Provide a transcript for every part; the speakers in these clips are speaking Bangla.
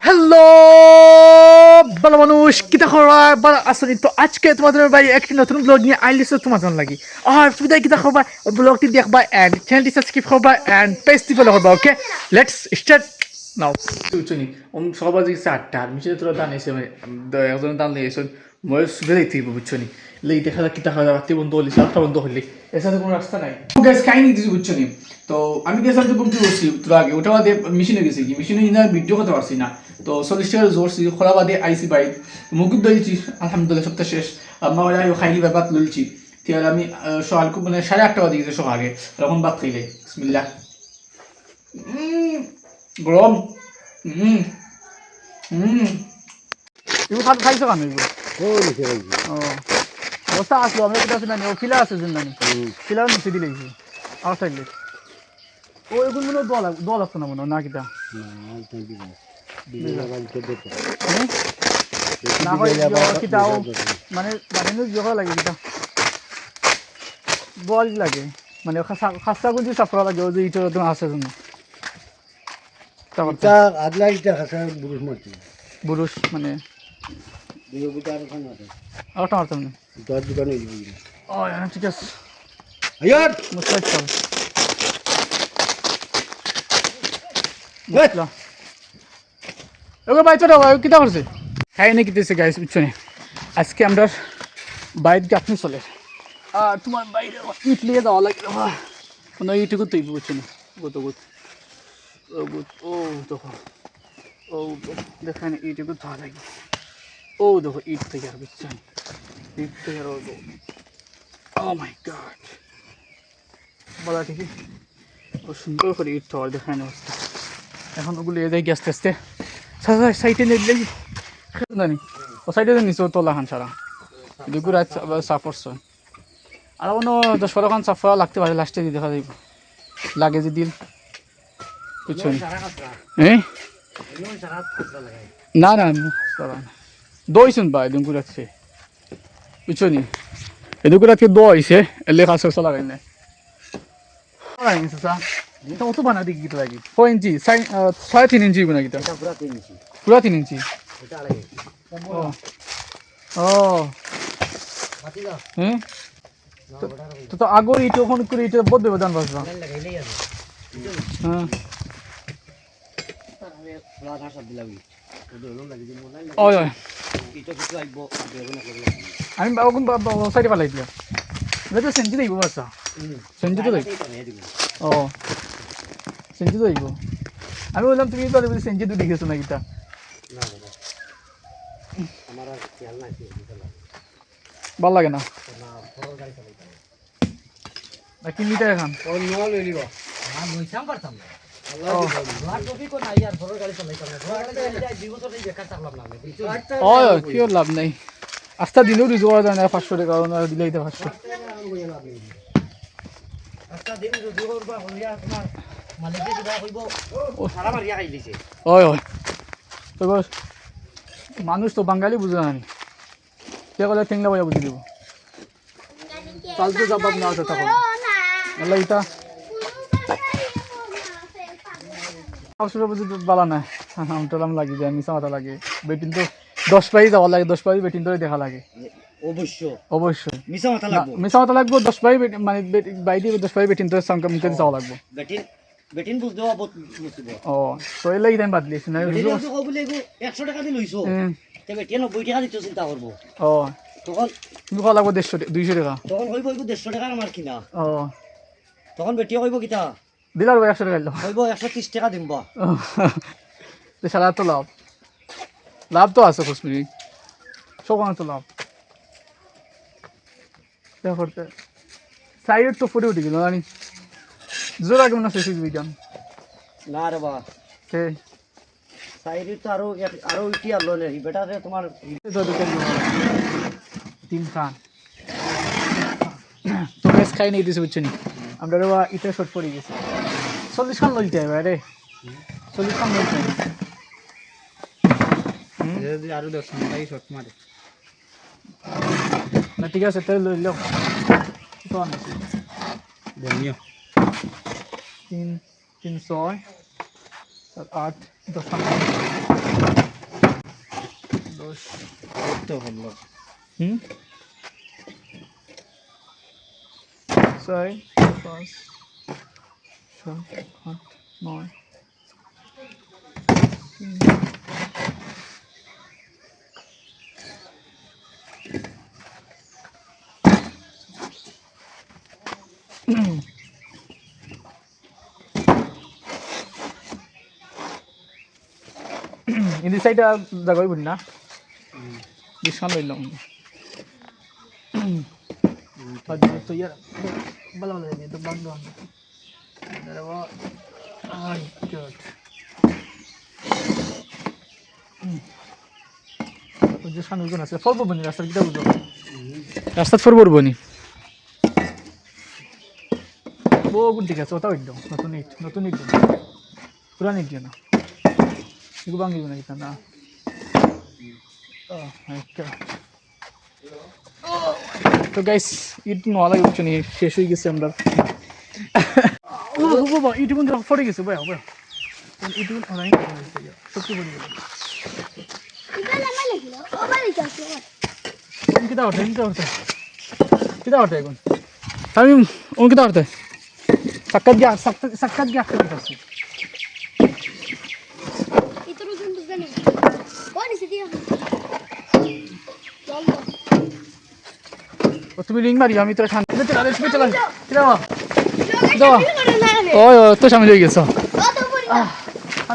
হ্যালো ভালো মানুষ কিতা খবর ভালো আসনি তো আজকে তোমাদের ভাই একটি নতুন ব্লগ নিয়ে আইলিস তোমাদের লাগি আর সুবিধা কিতা খবর ব্লগটি দেখবা এন্ড চ্যানেলটি সাবস্ক্রাইব করবা এন্ড পেজটি ফলো করবা ওকে লেটস স্টার্ট নাও চুনি সবার দিকে 8টা আর মিশে তোরা দান এসে একজন দান নিয়েছেন মই সুবিধা দিতে বুঝছনি লেই দেখা যাক কিতা খাওয়া রাতে বন্ধ হলি সাতটা বন্ধ হলি এর সাথে কোনো রাস্তা নাই গাইস কাহিনী দিছি বুঝছনি তো আমি গেছিলাম তো ঘুমতে বসছি তোর আগে ওটা বাদে মেশিনে গেছি কি মেশিনে ইনার ভিডিও করতে পারছি না তো 40 টাকা জোরছি খোলা বাদে আইসি বাইক মুকুদ দইছি আলহামদুলিল্লাহ সপ্তাহ শেষ আম্মা ওরা খাইনি ব্যাপার লইছি তাহলে আমি সকাল মানে 8:30 বাজে গেছে সকাল আগে তখন ভাত খাইলে বিসমিল্লাহ গরম ইউ খাইছো কেন বস্তা আসলো আমরা কিটা আছে না ও খিলা আছে জন্য খিলা নিচে দিলেছি আউটসাইড লেট ও এগুলো মনে দল আসতো না মনে না কিটা না হয় কিটাও মানে মানে জোগা লাগে কিটা বল লাগে মানে খাসা গুজি সাফরা লাগে ও যে ইটো তো আছে জন্য তা আদলা ইটা খাসা বুরুষ মারছি বুরুষ মানে দিও বুটা আর খানা আছে আটা মারতাম না দর দোকানে যাবি ও ঠিক আছে আয়ার মুস্তাক চল বুঝলা ওকে ভাই চলো কিটা করছে খাই না কিতেছে গাইস বুঝছনি আজকে আমরা বাইক গাছনি চলে আর তোমার বাইরে ইট নিয়ে যাওয়া লাগে কোনো ইটুকু তুই বুঝছনি গত গত ও দেখো ও দেখানে ইটুকু যাওয়া লাগে ও দেখো ইট তৈরি বুঝছেন ইট তৈরি হবো ও মাই গড বলা ঠিকই ও সুন্দর করে ইট তৈরি দেখানে অবস্থা এখন ওগুলো এ যাই আস্তে আস্তে সাইডে নিয়ে জানি ও সাইডে নিচে তোলা খান সারা এদিকে রাত সাফ করছে আর অন্য 10-12 খান সাফা লাগতে পারে লাস্টে দিয়ে দেখা যাইব লাগে যে দিল বুঝছেন হ্যাঁ না না দইছেন বা এদিন রাখছে বুঝছনি এদিকে রাখতে দইছে এলে কাজ করছে লাগাই না এটা অত বানা দিকে গীত লাগি 4 ইঞ্চি 3.5 ইঞ্চি বানা গীতা পুরা 3 ইঞ্চি ও হ্যাঁ তো আগর ইটো কোন করে ইটো বদ বেদান বাসবা হ্যাঁ ওই ওই আমি বাবু সাইডে পালাই দিয়া এটা সেঞ্চি দেব বাসা সেঞ্চি তো দেব ও সেঞ্চি দেব আমি বললাম তুমি তো সেঞ্চি তো দেখেছো না কিটা না না আমার আর খেয়াল নাই ভালো লাগে না না বড় গাড়ি চালাইতে না কি মিটার এখন ও নো লই লিবা আমি বইছাম পারতাম না আল্লাহ আর টপিক কো না यार বড় গাড়ি চালাইতাম না বড় গাড়ি যাই দিব তো বেকার চালাম না ও কি লাভ নাই আস্তা দিনও রিজওয়া যায় না 500 টাকা কারণ দিলেই তো 500 আস্তা দিন রিজওয়া করবা হইয়া তোমার মালিকে দিবা কইবো ও সারা মারিয়া খাইলিছে ওই ওই তো বস মানুষ তো বাঙালি বুঝে না কে বলে ঠেংলা বইয়া বুঝে দিব ফালতু জবাব না হতে থাকো আল্লাহ ইতা আসলে বুঝি বালা না আমটালাম লাগি যায় মিছা মাথা লাগে বেটিন তো 10 পাই যাওয়া লাগে 10 পাই বেটিন ধরে দেখা লাগে অবশ্যই মিছা মাথা লাগবে 10 পাই মানে বাইরে 10 পাই বেটিন ধরে সংকম নিতে যাওয়া লাগবে বেটিন বুঝ দেওয়া বহুত মুসিবত ও তো এলাই দেন বাদলিছ না বেটিন তো কবলে 100 টাকা দি লইছো তে বেটিন 90 টাকা দিতে চিন্তা করব ও তখন তুমি কল লাগবে 150 200 টাকা তখন হইব 150 টাকা আমার কিনা ও তখন বেটিও কইব কিটা দিলার 100 টাকা লও হইব 130 টাকা দিমবা তে সারা তো লাভ তো আছে কুসমি সব তো লাভ দেখতে সাইড তো ফুটে উঠে গেল জানি জোর আগে মনে শেষ বিজ্ঞান না রে বাবা কে সাইড তো আরো উঠি আলো রে বেটা রে তোমার তিন খান তো বেশ খাই নেই দিছে বুঝছনি আমরা রে ইটা শর্ট পড়ে গেছে 40 খান লইতে হবে রে 40 খান লইতে যদি আরো 10 মিনিট শর্ট মারে না ঠিক আছে তাহলে লইল কত আনছি বনিও 3 300 8 10 10 তো হলো হুম 6 5 7 8 9 in this side জায়গা হইব না ডিসকাউন্ট লইলাম তো ইয়ার ভালো ভালো লাগে তো বন্ধ দাঁড়াবো আই গড ওই যে সামনে কোন আছে ফলবো বনি রাস্তা কিটা বুঝো রাস্তা ফলবো বনি বহু ঠিক আছে ওটা একদম নতুন ইট পুরান ইট না এগুলো ভাঙিব না এটা না তো গাইস ইট নলা উঠছে নি শেষ হয়ে গেছে আমরা ও বাবা ইট কোন ফটে গেছে ভাই ভাই ইট কোন অনলাইন সত্যি বলি কিটা ওঠে এখন আমি কিটা ওঠে সাক্ষাৎ গিয়া একটা আছে তুমি রিং মারি আমি তোর শান্তি তো সামনে হয়ে গেছো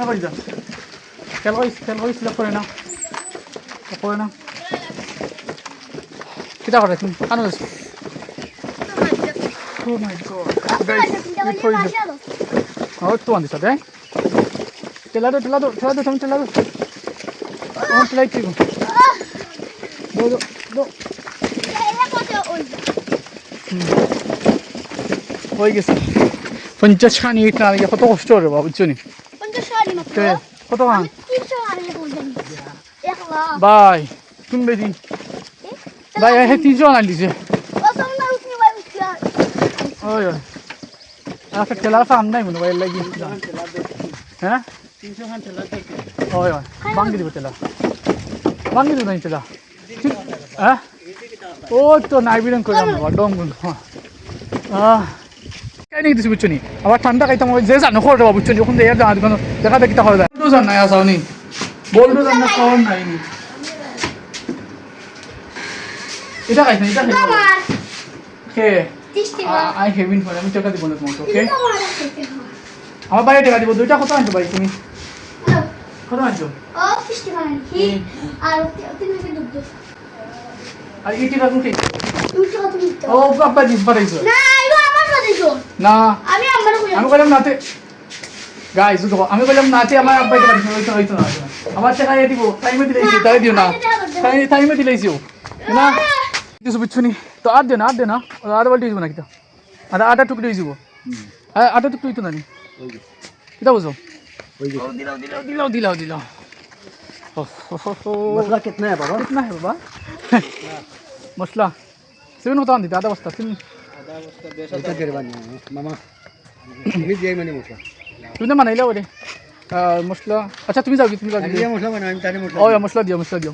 বাড়ি যা খেল সিলেক্ট করে না কিটা করে তুমি আনো গেছো Oh my god. Guys, wait for you. Oh, tu andi sabe? Telado. Oh, telai tu. Do. হয়ে গেছে 50 খানি ইট না লাগে কত কষ্ট রে বাবা বুঝছো নি 50 খানি মাত্র কত খান 300 খানি বলছেন একলা ভাই তুমি বেদি ভাই এই 300 আনা দিছে ও তোমরা উঠনি ভাই উঠলা ওই একটা ঠেলা ফার্ম নাই মনে ভাই লাগি হ্যাঁ 300 খান ঠেলা তো ওই ভাঙি দিব ঠেলা ভাঙি দিব না ঠেলা হ্যাঁ ও তো নাইবিরন করে আমরা ডং কাই নাকি দিছি বুঝছো নি আবার ঠান্ডা খাইতাম ওই যে জানো খোর বাবা বুঝছো নি ওখান থেকে জানা দোকান দেখা দেখি তা হয় তো জান নাই আসাও নি বলতো জান না কোন নাই নি এটা খাইছ না এটা খাইছ আমার কে 30 টাকা আই হেভিন ফর আমি টাকা দিব না তোমাকে ওকে আমার আমার বাইরে টাকা দিব দুইটা কত আনছো ভাই তুমি কত আনছো ও 30 টাকা নাকি আর 3 টাকা দুধ আর এই টাকা তুমি 2 টাকা তুমি ও বাবা দিস পারাইছো না এগো আমার সাথে দিছো না আমি আমার কই আমি বললাম নাতে গাইস দেখো আমি বললাম নাতে আমার আব্বাই টাকা দিছো হইতো না আমার টাকা এ দিব টাইমে দিলেছি তাই দিও না টাইমে দিলেছি না কিছু বুঝছো নি তো আর দে না আর বলতে দিব না কিটা আটা টুকরো হয়ে যাব আটা টুকরো হইতো না নি কিটা বুঝো দিলাও मसला कितना है बाबा बाबा मसला सिवन होता नहीं आधा बस्ता सिवन आधा बस्ता बेसा तो गिरवानी है मामा मी दिए मैंने मसला तूने मनाइला बोले मसला अच्छा तुम्हें जाओगी ये मसला बनाएं तारे मसला ओ मसला दियो